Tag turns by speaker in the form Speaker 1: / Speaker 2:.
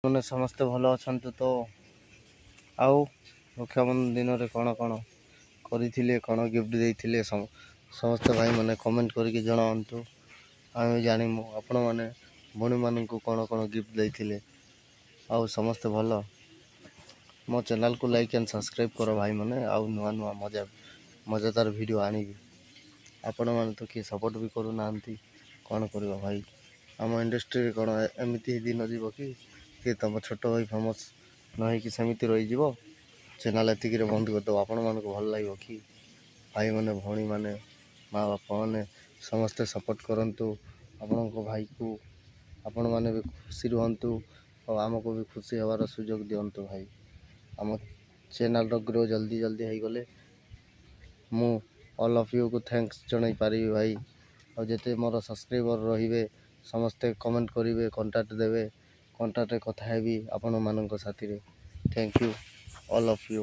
Speaker 1: ମାନେ ସମସ୍ତେ ଭଲ ଅଛନ୍ତି ତ? ଆଉ ରକ୍ଷାବନ୍ଧନ ଦିନରେ କ'ଣ କରିଥିଲେ, କ'ଣ ଗିଫ୍ଟ ଦେଇଥିଲେ ସମସ୍ତେ ଭାଇମାନେ କମେଣ୍ଟ କରିକି ଜଣାନ୍ତୁ। ଆମେ ଜାଣିମୁ ଆପଣମାନେ ଭଉଣୀମାନଙ୍କୁ କ'ଣ ଗିଫ୍ଟ ଦେଇଥିଲେ। ଆଉ ସମସ୍ତେ ଭଲ। ମୋ ଚ୍ୟାନେଲକୁ ଲାଇକ୍ ଆଣ୍ଡ ସବସ୍କ୍ରାଇବ୍ କର ଭାଇମାନେ। ଆଉ ନୂଆ ମଜାଦାର ଭିଡ଼ିଓ ଆଣିବି। ଆପଣମାନେ ତ କିଏ ସପୋର୍ଟ ବି କରୁନାହାନ୍ତି। କ'ଣ କରିବା ଭାଇ, ଆମ ଇଣ୍ଡଷ୍ଟ୍ରିରେ କ'ଣ ଏମିତି ଦିନ ଯିବ କି ତୁମ ଛୋଟ ଭାଇ ଫେମସ୍ ନ ହେଇକି ସେମିତି ରହିଯିବ। ଚ୍ୟାନେଲ୍ ଏତିକିରେ ବନ୍ଦ କରିଦେବ। ଆପଣମାନଙ୍କୁ ଭଲ ଲାଗିବ କି? ଭାଇମାନେ, ଭଉଣୀମାନେ, ମା' ବାପାମାନେ ସମସ୍ତେ ସପୋର୍ଟ କରନ୍ତୁ ଆପଣଙ୍କ ଭାଇକୁ। ଆପଣମାନେ ବି ଖୁସି ରୁହନ୍ତୁ ଆଉ ଆମକୁ ବି ଖୁସି ହେବାର ସୁଯୋଗ ଦିଅନ୍ତୁ ଭାଇ। ଆମ ଚ୍ୟାନେଲ୍ର ଗ୍ରୋ ଜଲ୍ଦି ହେଇଗଲେ ମୁଁ ଅଲ୍ ଅଫ୍ ୟୁକୁ ଥ୍ୟାଙ୍କସ୍ ଜଣାଇ ପାରିବି ଭାଇ। ଆଉ ଯେତେ ମୋର ସବସ୍କ୍ରାଇବର୍ ରହିବେ ସମସ୍ତେ କମେଣ୍ଟ କରିବେ, କଣ୍ଟାକ୍ଟ ଦେବେ, କଣ୍ଟାକ୍ଟରେ କଥା ହେବି ଆପଣମାନଙ୍କ ସାଥିରେ। Thank you all of you.